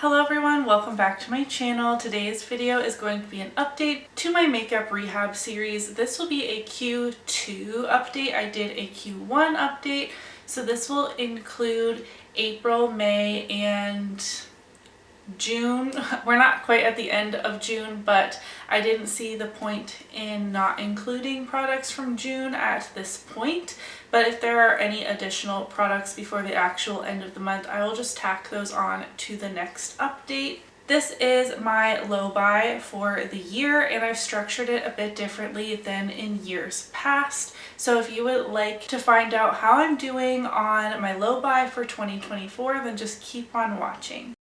Hello everyone, welcome back to my channel. Today's video is going to be an update to my makeup rehab series. This will be a Q2 update. I did a Q1 update, so this will include April, May, and June. We're not quite at the end of June, but I didn't see the point in not including products from June at this point. But if there are any additional products before the actual end of the month, I will just tack those on to the next update. This is my low buy for the year, and I've structured it a bit differently than in years past. So if you would like to find out how I'm doing on my low buy for 2024, then just keep on watching.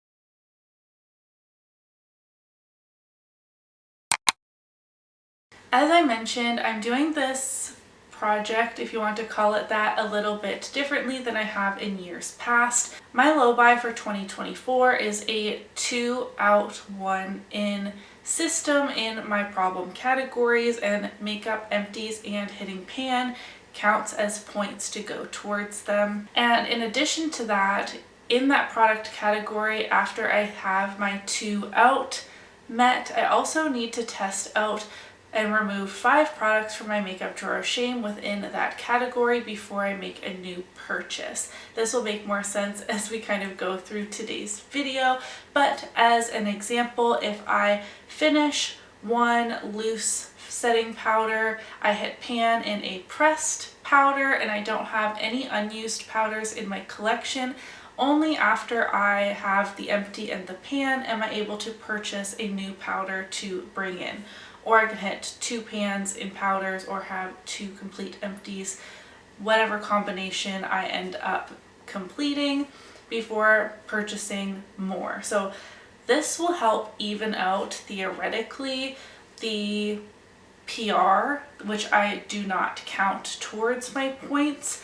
As I mentioned, I'm doing this project, if you want to call it that, a little bit differently than I have in years past. My low buy for 2024 is a 2 out 1 in system in my problem categories, and makeup empties and hitting pan counts as points to go towards them. And in addition to that, in that product category, after I have my 2 out met, I also need to test out and remove 5 products from my makeup drawer of shame within that category before I make a new purchase. This will make more sense as we kind of go through today's video, but as an example, if I finish one loose setting powder, I hit pan in a pressed powder, and I don't have any unused powders in my collection, only after I have the empty and the pan am I able to purchase a new powder to bring in. Or I can hit 2 pans in powders or have 2 complete empties, whatever combination I end up completing before purchasing more. So this will help even out theoretically the PR, which I do not count towards my points,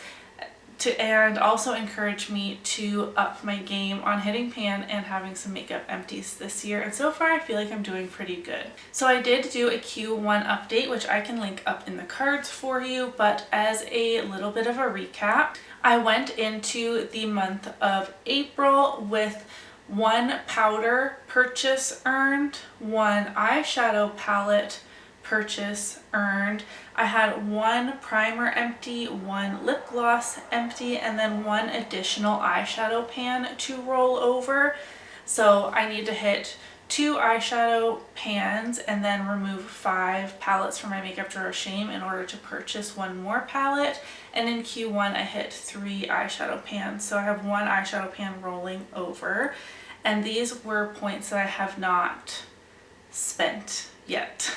and also encourage me to up my game on hitting pan and having some makeup empties this year. And so far I feel like I'm doing pretty good. So I did do a Q1 update, which I can link up in the cards for you, but as a little bit of a recap, I went into the month of April with 1 powder purchase earned, 1 eyeshadow palette purchase earned. I had 1 primer empty, 1 lip gloss empty, and then 1 additional eyeshadow pan to roll over. So I need to hit 2 eyeshadow pans and then remove 5 palettes from my makeup drawer of shame in order to purchase 1 more palette. And in Q1 I hit 3 eyeshadow pans. So I have 1 eyeshadow pan rolling over, and these were points that I have not spent yet.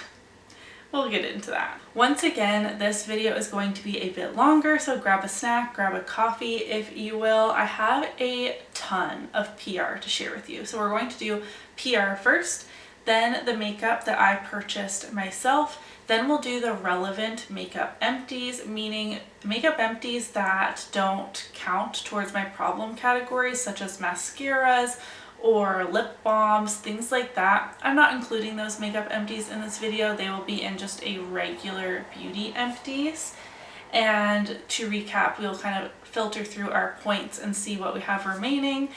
We'll get into that. Once again, this video is going to be a bit longer, so grab a snack, grab a coffee if you will. I have a ton of PR to share with you. So we're going to do PR first, then the makeup that I purchased myself, then we'll do the relevant makeup empties, meaning makeup empties that don't count towards my problem categories, such as mascaras or lip balms, things like that. I'm not including those makeup empties in this video. They will be in just a regular beauty empties. And to recap, we'll kind of filter through our points and see what we have remaining,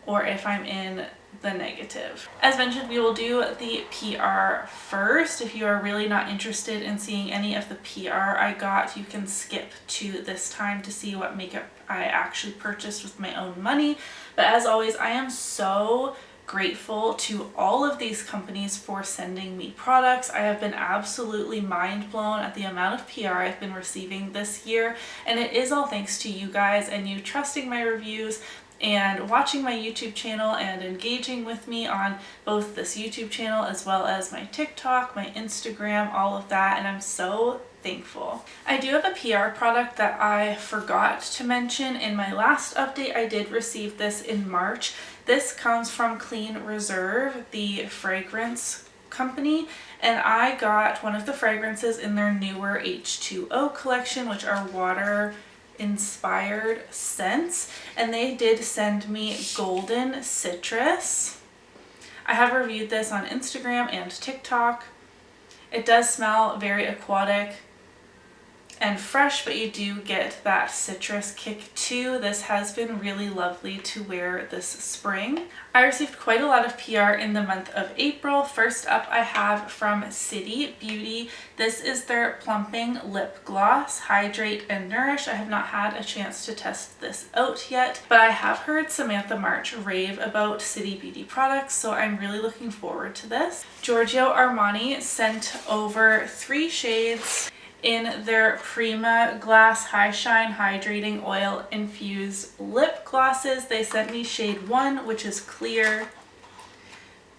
or if I'm in the negative. As mentioned, we will do the PR first. If you are really not interested in seeing any of the PR I got, you can skip to this time to see what makeup I actually purchased with my own money. But as always, I am so grateful to all of these companies for sending me products. I have been absolutely mind blown at the amount of PR I've been receiving this year, and it is all thanks to you guys and you trusting my reviews and watching my YouTube channel and engaging with me on both this YouTube channel as well as my TikTok, my Instagram, all of that, and I'm so thankful. I do have a PR product that I forgot to mention in my last update. I did receive this in March. This comes from Clean Reserve, the fragrance company, and I got one of the fragrances in their newer H2O collection, which are water inspired scents, and they did send me Golden Citrus. I have reviewed this on Instagram and TikTok. It does smell very aquatic. and fresh, but you do get that citrus kick too. This has been really lovely to wear this spring. I received quite a lot of PR in the month of April. First up, I have from City Beauty. This is their Plumping Lip Gloss, Hydrate and Nourish. I have not had a chance to test this out yet, but I have heard Samantha March rave about City Beauty products, so I'm really looking forward to this. Giorgio Armani sent over 3 shades in their Prima Glass High Shine Hydrating Oil Infused Lip Glosses. They sent me shade 1, which is clear,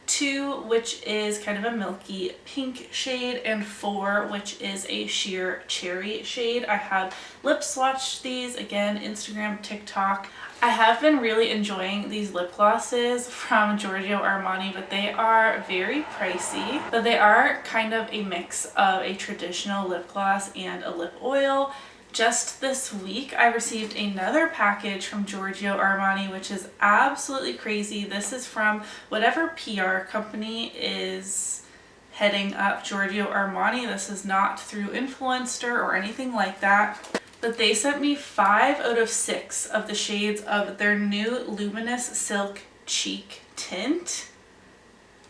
2, which is kind of a milky pink shade, and 4, which is a sheer cherry shade. I have lip swatched these, again, Instagram, TikTok. I have been really enjoying these lip glosses from Giorgio Armani, but they are very pricey. But they are kind of a mix of a traditional lip gloss and a lip oil. Just this week, I received another package from Giorgio Armani, which is absolutely crazy. This is from whatever PR company is heading up Giorgio Armani. This is not through Influencer or anything like that. But they sent me 5 out of 6 of the shades of their new Luminous Silk Cheek Tint.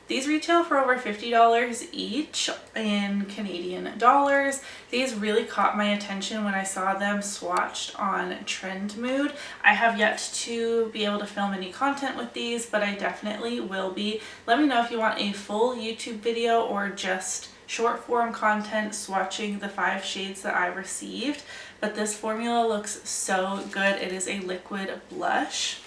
These retail for over $50 each in Canadian dollars. These really caught my attention when I saw them swatched on Trendmood. I have yet to be able to film any content with these, but I definitely will be. Let me know if you want a full YouTube video or just short form content swatching the 5 shades that I received. But this formula looks so good. It is a liquid blush.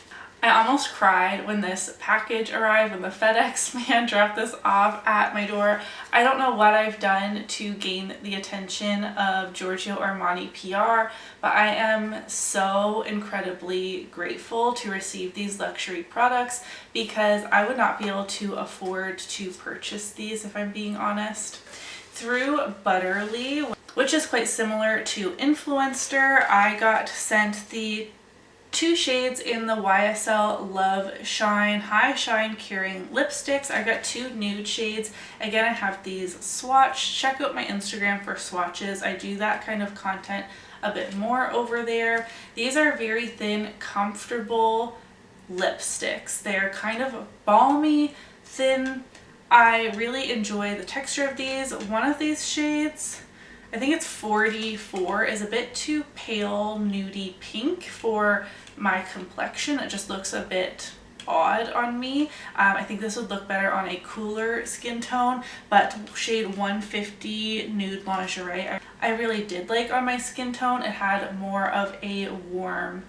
I almost cried when this package arrived, when the FedEx man dropped this off at my door. I don't know what I've done to gain the attention of Giorgio Armani PR, but I am so incredibly grateful to receive these luxury products because I would not be able to afford to purchase these if I'm being honest. Through Butterly, which is quite similar to Influencer, I got sent the 2 shades in the YSL Love Shine High Shine Curing Lipsticks. I got 2 nude shades. Again, I have these swatched. Check out my Instagram for swatches. I do that kind of content a bit more over there. These are very thin, comfortable lipsticks. They're kind of balmy, thin. I really enjoy the texture of these. One of these shades, I think it's 44, is a bit too pale nudie pink for my complexion. It just looks a bit odd on me. I think this would look better on a cooler skin tone, but shade 150 Nude Lingerie I really did like on my skin tone. It had more of a warm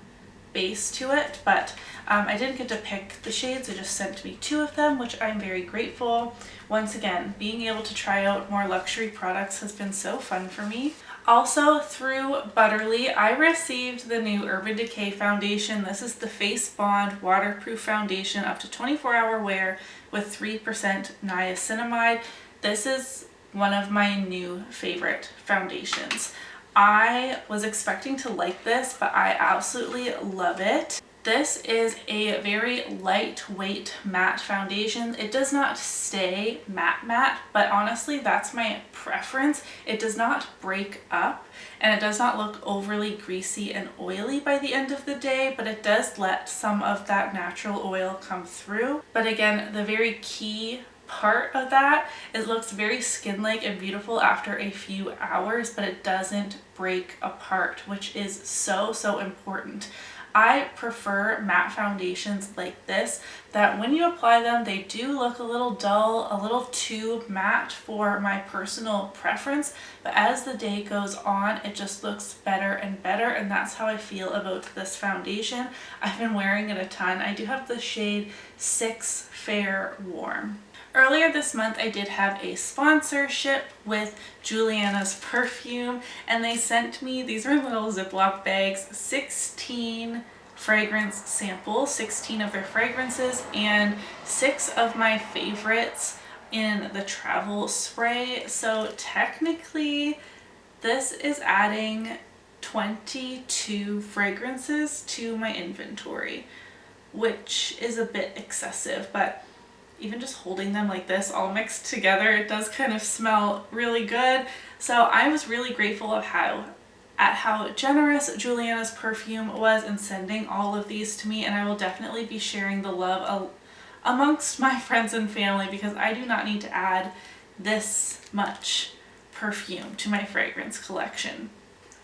base to it, but I didn't get to pick the shades. They just sent me 2 of them, which I'm very grateful. Once again, being able to try out more luxury products has been so fun for me. Also, through Butterly, I received the new Urban Decay foundation. This is the Face Bond Waterproof Foundation, up to 24-hour wear with 3% niacinamide. This is one of my new favorite foundations. I was expecting to like this, but I absolutely love it. This is a very lightweight matte foundation. It does not stay matte, but honestly, that's my preference. It does not break up and it does not look overly greasy and oily by the end of the day, but it does let some of that natural oil come through. But again, the very key part of that, it looks very skin-like and beautiful after a few hours, but it doesn't break apart, which is so important. I prefer matte foundations like this, that when you apply them, they do look a little dull, a little too matte for my personal preference, but as the day goes on, it just looks better and better, and that's how I feel about this foundation. I've been wearing it a ton. I do have the shade 6 Fair Warm. Earlier this month, I did have a sponsorship with Juliana's Perfume, and they sent me, these were little Ziploc bags, 16 fragrance samples, 16 of their fragrances, and 6 of my favorites in the travel spray. So technically, this is adding 22 fragrances to my inventory, which is a bit excessive, but even just holding them like this all mixed together, it does kind of smell really good. So I was really grateful of how at how generous Juliana's perfume was in sending all of these to me, and I will definitely be sharing the love amongst my friends and family because I do not need to add this much perfume to my fragrance collection.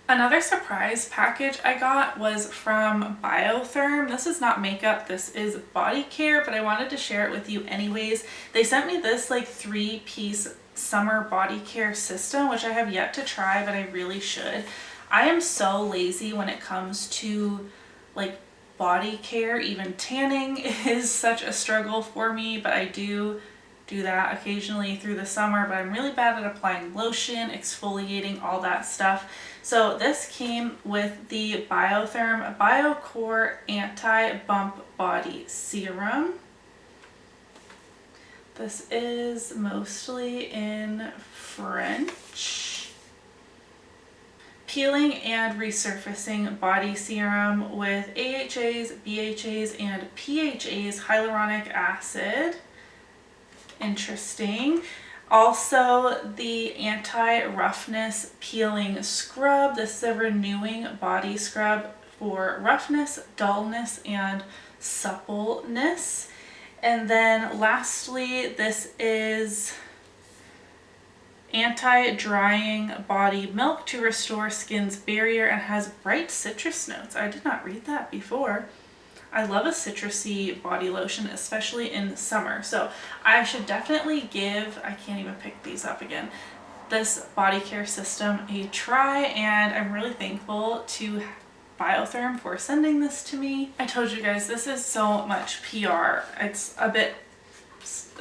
Another surprise package I got was from Biotherm. This is not makeup, this is body care, but I wanted to share it with you anyways. They sent me this like 3-piece summer body care system, which I have yet to try, but I really should. I am so lazy when it comes to like body care. Even tanning is such a struggle for me, but I do that occasionally through the summer, but I'm really bad at applying lotion, exfoliating, all that stuff. So this came with the Biotherm BioCore Anti-Bump Body Serum. This is mostly in French. Peeling and resurfacing body serum with AHAs, BHAs, and PHAs hyaluronic acid. Interesting. Also the anti-roughness peeling scrub. This is a renewing body scrub for roughness, dullness, and suppleness. And then lastly, this is anti-drying body milk to restore skin's barrier and has bright citrus notes. I did not read that before. I love a citrusy body lotion, especially in summer. So I should definitely give, I can't even pick these up again, this body care system a try, and I'm really thankful to Biotherm for sending this to me. I told you guys, this is so much PR.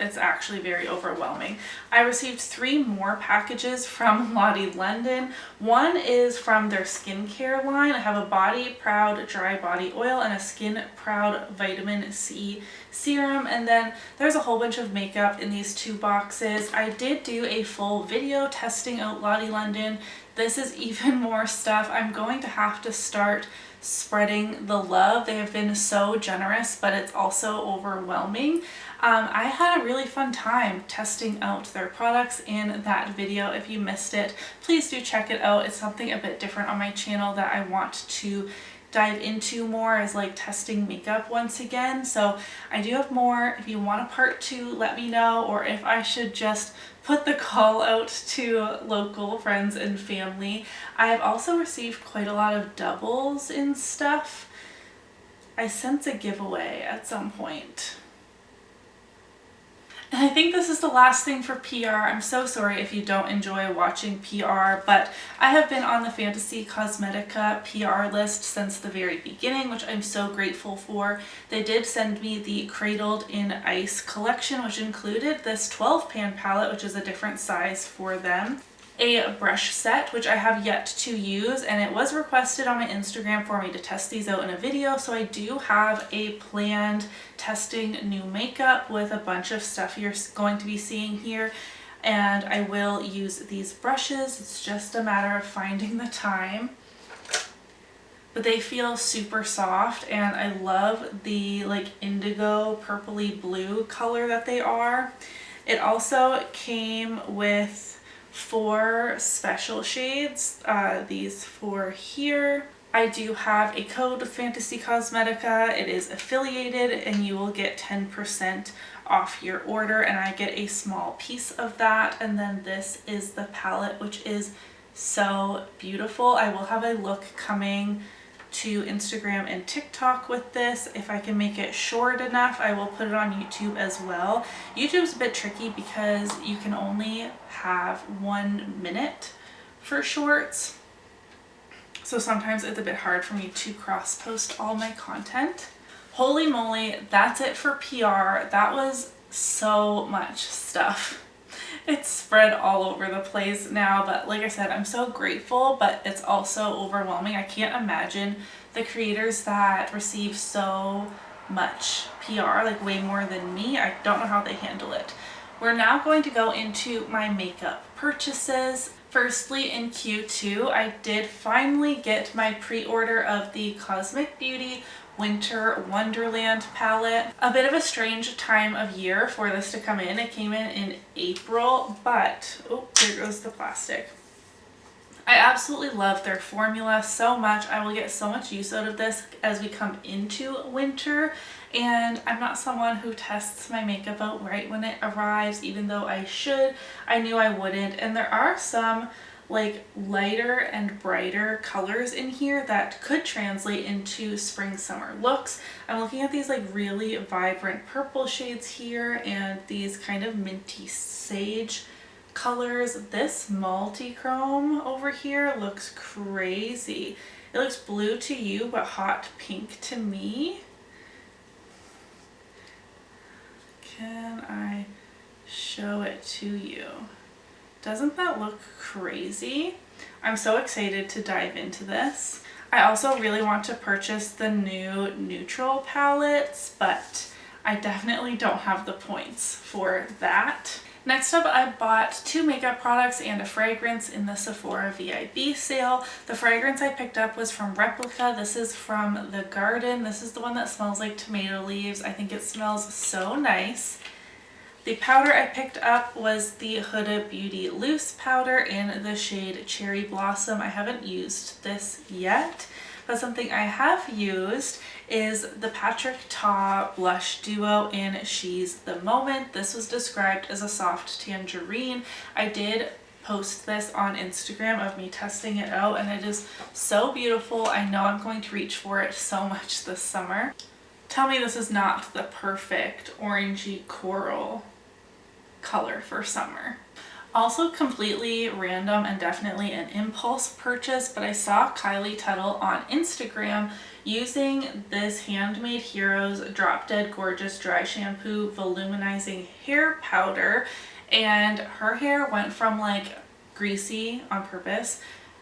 It's actually very overwhelming. I received 3 more packages from Lottie London. One is from their skincare line. I have a Body Proud Dry Body Oil and a Skin Proud Vitamin C Serum. And then there's a whole bunch of makeup in these 2 boxes. I did do a full video testing out Lottie London. This is even more stuff. I'm going to have to start spreading the love. They have been so generous, but it's also overwhelming. I had a really fun time testing out their products in that video. If you missed it, please do check it out. It's something a bit different on my channel that I want to dive into more, is like testing makeup once again. So I do have more. If you want a part 2, let me know, or if I should just put the call out to local friends and family. I have also received quite a lot of doubles in stuff. I sense a giveaway at some point. And I think this is the last thing for PR. I'm so sorry if you don't enjoy watching PR, but I have been on the Fantasy Cosmetica PR list since the very beginning, which I'm so grateful for. They did send me the Cradled in Ice collection, which included this 12-pan palette, which is a different size for them. A brush set, which I have yet to use, and it was requested on my Instagram for me to test these out in a video, so I do have a planned testing new makeup with a bunch of stuff you're going to be seeing here, and I will use these brushes. It's just a matter of finding the time. But they feel super soft, and I love the like indigo purpley blue color that they are. It also came with 4 special shades, these 4 here. I do have a code with Fantasy Cosmetica. It is affiliated, and you will get 10% off your order, and I get a small piece of that. And then this is the palette, which is so beautiful. I will have a look coming to Instagram and TikTok with this. If I can make it short enough, I will put it on YouTube as well. YouTube's a bit tricky because you can only have 1 minute for shorts, so sometimes it's a bit hard for me to cross post all my content. Holy moly, that's it for PR. That was so much stuff. It's spread all over the place now, but like I said, I'm so grateful, but it's also overwhelming. I can't imagine the creators that receive so much PR, like way more than me. I don't know how they handle it. We're now going to go into my makeup purchases. Firstly, in Q2, I did finally get my pre-order of the Cosmic Beauty Winter Wonderland palette. A bit of a strange time of year for this to come in. It came in April, but oh, there goes the plastic. I absolutely love their formula so much. I will get so much use out of this as we come into winter, and I'm not someone who tests my makeup out right when it arrives, even though I should. I knew I wouldn't, and there are some like lighter and brighter colors in here that could translate into spring summer looks. I'm looking at these like really vibrant purple shades here and these kind of minty sage colors. This multi-chrome over here looks crazy. It looks blue to you but hot pink to me. Can I show it to you? Doesn't that look crazy? I'm so excited to dive into this. I also really want to purchase the new neutral palettes, but I definitely don't have the points for that. Next up, I bought 2 makeup products and a fragrance in the Sephora VIB sale. The fragrance I picked up was from Replica. This is from The Garden. This is the one that smells like tomato leaves. I think it smells so nice. The powder I picked up was the Huda Beauty Loose powder in the shade Cherry Blossom. I haven't used this yet, but something I have used is the Patrick Ta blush duo in She's the Moment. This was described as a soft tangerine. I did post this on Instagram of me testing it out, and it is so beautiful. I know I'm going to reach for it so much this summer. Tell me this is not the perfect orangey coral color for summer. Also completely random and definitely an impulse purchase, but I saw Kylie Tuttle on Instagram using this Handmade Heroes Drop Dead Gorgeous Dry Shampoo Voluminizing Hair Powder, and her hair went from like greasy on purpose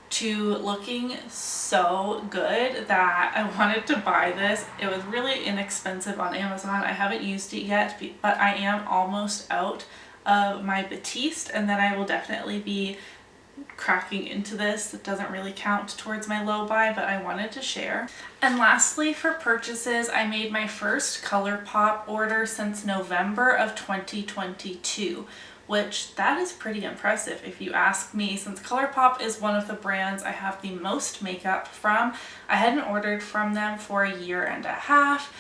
to looking so good that I wanted to buy this. It was really inexpensive on Amazon. I haven't used it yet, but I am almost out of my Batiste, and then I will definitely be cracking into this. It doesn't really count towards my low buy, but I wanted to share. And lastly, for purchases, I made my first ColourPop order since November of 2022, which that is pretty impressive if you ask me, since ColourPop is one of the brands I have the most makeup from. I hadn't ordered from them for a year and a half,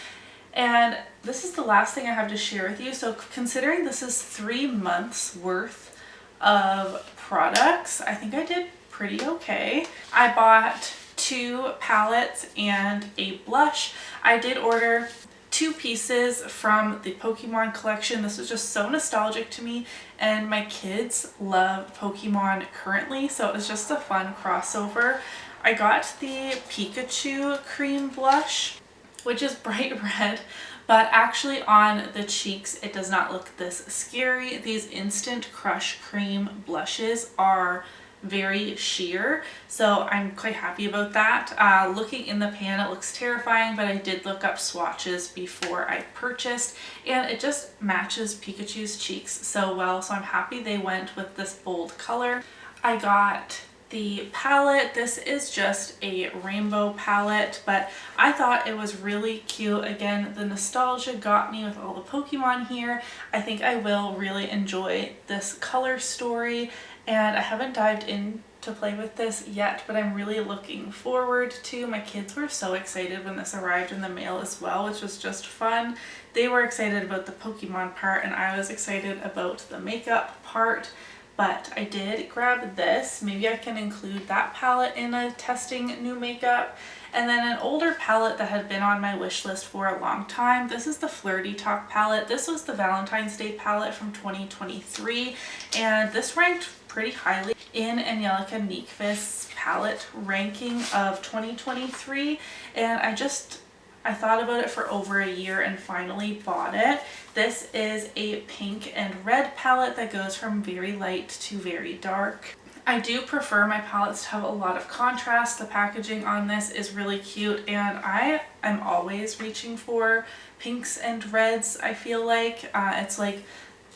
and this is the last thing I have to share with you. So considering this is 3 months worth of products, I think I did pretty okay. I bought 2 palettes and a blush. I did order 2 pieces from the Pokemon collection. This was just so nostalgic to me, and my kids love Pokemon currently, so it was just a fun crossover. I got the Pikachu cream blush, which is bright red, but actually on the cheeks it does not look this scary. These Instant Crush cream blushes are very sheer, so I'm quite happy about that. Looking in the pan, it looks terrifying, but I did look up swatches before I purchased, and it just matches Pikachu's cheeks so well, so I'm happy they went with this bold color. I got the palette. This is just a rainbow palette, but I thought it was really cute. Again, the nostalgia got me with all the Pokemon here. I think I will really enjoy this color story, and I haven't dived in to play with this yet, but I'm really looking forward to. My kids were so excited when this arrived in the mail as well, which was just fun. They were excited about the Pokemon part, and I was excited about the makeup part. But I did grab this. Maybe I can include that palette in a testing new makeup. And then an older palette that had been on my wish list for a long time. This is the Flirty Talk palette. This was the Valentine's Day palette from 2023. And this ranked pretty highly in Angelica Nyqvist's palette ranking of 2023. And I thought about it for over a year and finally bought it. This is a pink and red palette that goes from very light to very dark. I do prefer my palettes to have a lot of contrast. The packaging on this is really cute, and I am always reaching for pinks and reds, I feel like. It's like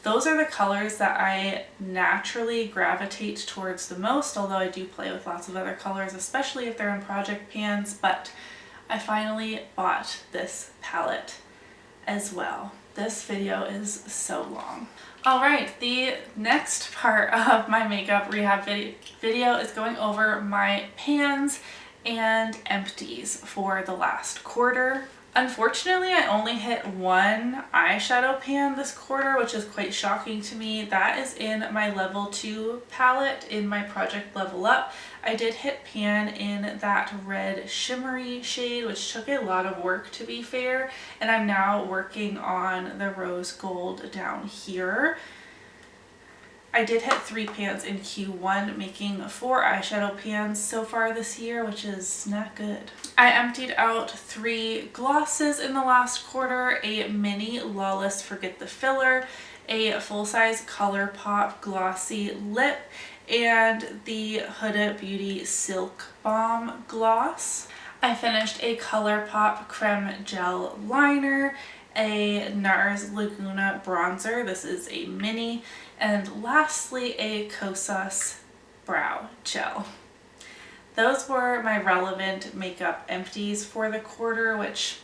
those are the colors that I naturally gravitate towards the most, although I do play with lots of other colors, especially if they're in project pans, but I finally bought this palette as well. This video is so long. Alright, the next part of my makeup rehab video is going over my pans and empties for the last quarter. Unfortunately, I only hit one eyeshadow pan this quarter, which is quite shocking to me. That is in my level 2 palette in my Project Level Up. I did hit pan in that red shimmery shade, which took a lot of work to be fair, and I'm now working on the rose gold down here. I did hit 3 pans in Q1, making 4 eyeshadow pans so far this year, which is not good. I emptied out 3 glosses in the last quarter, a mini Lawless Forget the Filler, a full-size ColourPop glossy lip, and the Huda Beauty Silk Balm gloss. I finished a ColourPop Creme Gel liner, a NARS Laguna bronzer, this is a mini, and lastly a Kosas brow gel. Those were my relevant makeup empties for the quarter, which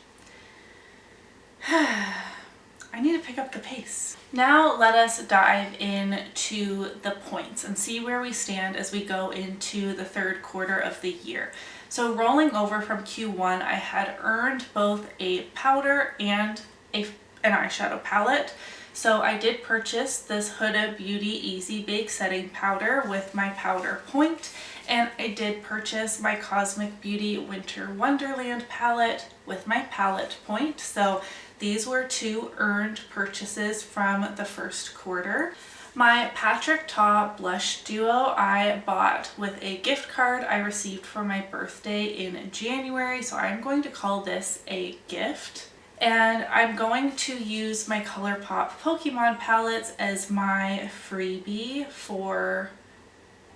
I need to pick up the pace. Now let us dive into the points and see where we stand as we go into the third quarter of the year. So rolling over from Q1, I had earned both a powder and an eyeshadow palette. So I did purchase this Huda Beauty Easy Bake Setting Powder with my powder point, and I did purchase my Cosmic Beauty Winter Wonderland palette with my palette point. So these were 2 earned purchases from the first quarter. My Patrick Ta blush duo I bought with a gift card I received for my birthday in January, so I'm going to call this a gift. And I'm going to use my ColourPop Pokemon palettes as my freebie for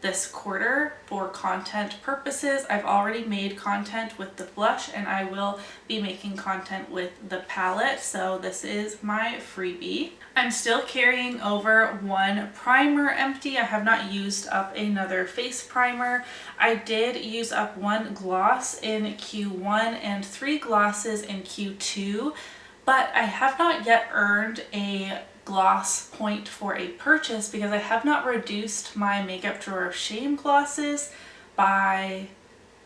this quarter for content purposes. I've already made content with the blush and I will be making content with the palette, so this is my freebie. I'm still carrying over 1 primer empty. I have not used up another face primer. I did use up 1 gloss in Q1 and 3 glosses in Q2, but I have not yet earned a gloss point for a purchase because I have not reduced my Makeup Drawer of Shame glosses by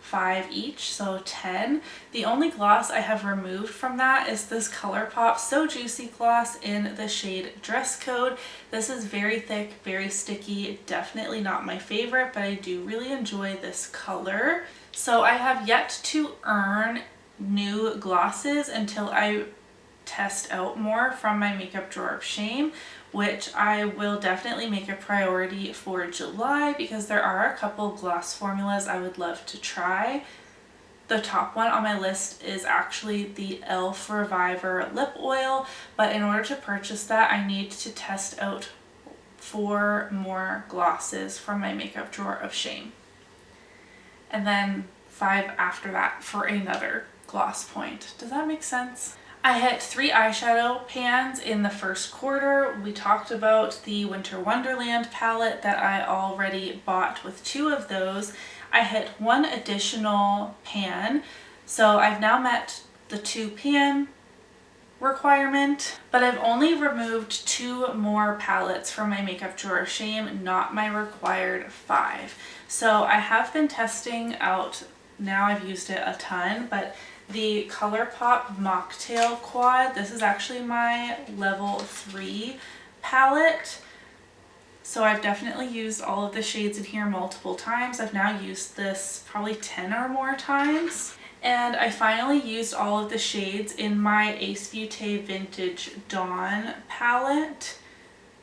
5 each, so 10. The only gloss I have removed from that is this ColourPop So Juicy gloss in the shade Dress Code. This is very thick, very sticky, definitely not my favorite, but I do really enjoy this color. So I have yet to earn new glosses until I test out more from my Makeup Drawer of Shame, which I will definitely make a priority for July because there are a couple gloss formulas I would love to try. The top one on my list is actually the e.l.f. Reviver lip oil, but in order to purchase that I need to test out 4 more glosses from my Makeup Drawer of Shame, and then 5 after that for another gloss point. Does that make sense? I hit 3 eyeshadow pans in the first quarter. We talked about the Winter Wonderland palette that I already bought with 2 of those. I hit 1 additional pan, so I've now met the 2 pan requirement, but I've only removed 2 more palettes from my Makeup Drawer of Shame, not my required 5. So I have been testing out, now I've used it a ton, but the ColourPop Mocktail Quad, this is actually my level 3 palette. So I've definitely used all of the shades in here multiple times. I've now used this probably 10 or more times. And I finally used all of the shades in my Ace Beauté Vintage Dawn palette,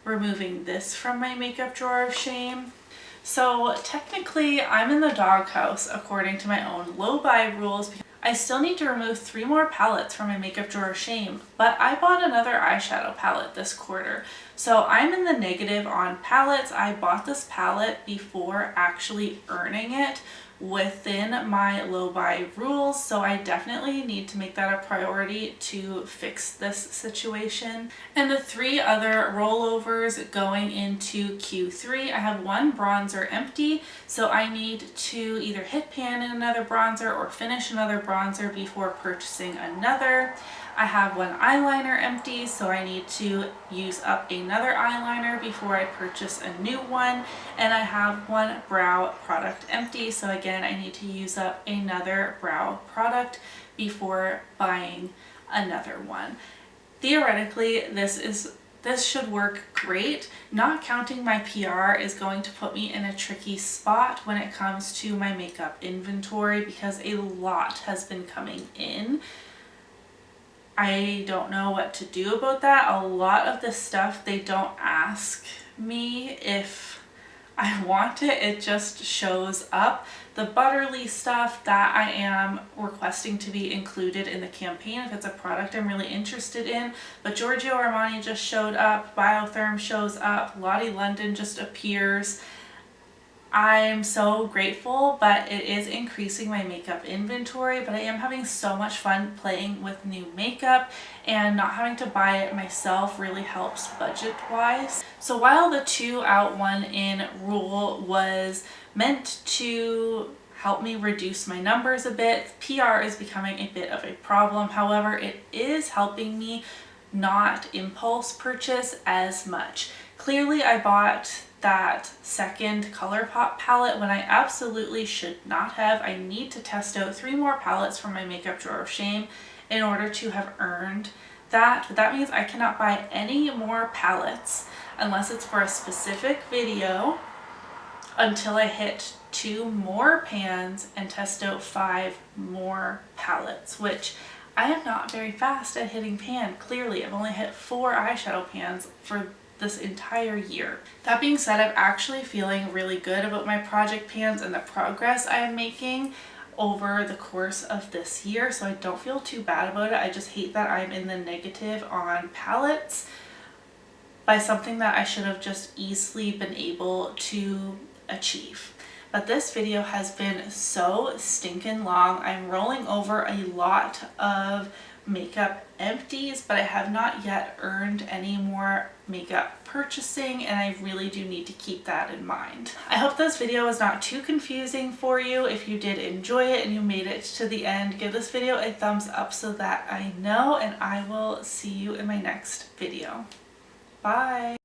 removing this from my Makeup Drawer of Shame. So technically I'm in the doghouse according to my own low-buy rules. I still need to remove 3 more palettes from my Makeup Drawer of Shame, but I bought another eyeshadow palette this quarter. So I'm in the negative on palettes. I bought this palette before actually earning it within my low buy rules, so I definitely need to make that a priority to fix this situation. And the 3 other rollovers going into Q3, I have 1 bronzer empty, so I need to either hit pan in another bronzer or finish another bronzer before purchasing another. I have one eyeliner empty, so I need to use up another eyeliner before I purchase a new one. And I have one brow product empty, so again, I need to use up another brow product before buying another one. Theoretically, this should work great. Not counting my PR is going to put me in a tricky spot when it comes to my makeup inventory because a lot has been coming in. I don't know what to do about that. A lot of the stuff, they don't ask me if I want it, it just shows up. The Butterly stuff, that I am requesting to be included in the campaign if it's a product I'm really interested in. But Giorgio Armani just showed up, Biotherm shows up, Lottie London just appears. I'm so grateful, but it is increasing my makeup inventory, but I am having so much fun playing with new makeup, and not having to buy it myself really helps budget-wise. So while the 2 out 1 in rule was meant to help me reduce my numbers a bit, PR is becoming a bit of a problem. However, it is helping me not impulse purchase as much. Clearly, I bought that second ColourPop palette when I absolutely should not have. I need to test out 3 more palettes from my makeup drawer of shame in order to have earned that. But that means I cannot buy any more palettes unless it's for a specific video until I hit 2 more pans and test out 5 more palettes, which I am not very fast at hitting pan. Clearly, I've only hit 4 eyeshadow pans for this entire year. That being said, I'm actually feeling really good about my project pans and the progress I am making over the course of this year, so I don't feel too bad about it. I just hate that I'm in the negative on palettes by something that I should have just easily been able to achieve. But this video has been so stinking long. I'm rolling over a lot of makeup empties, but I have not yet earned any more makeup purchasing, and I really do need to keep that in mind. I hope this video was not too confusing for you. If you did enjoy it and you made it to the end, give this video a thumbs up so that I know, and I will see you in my next video. Bye!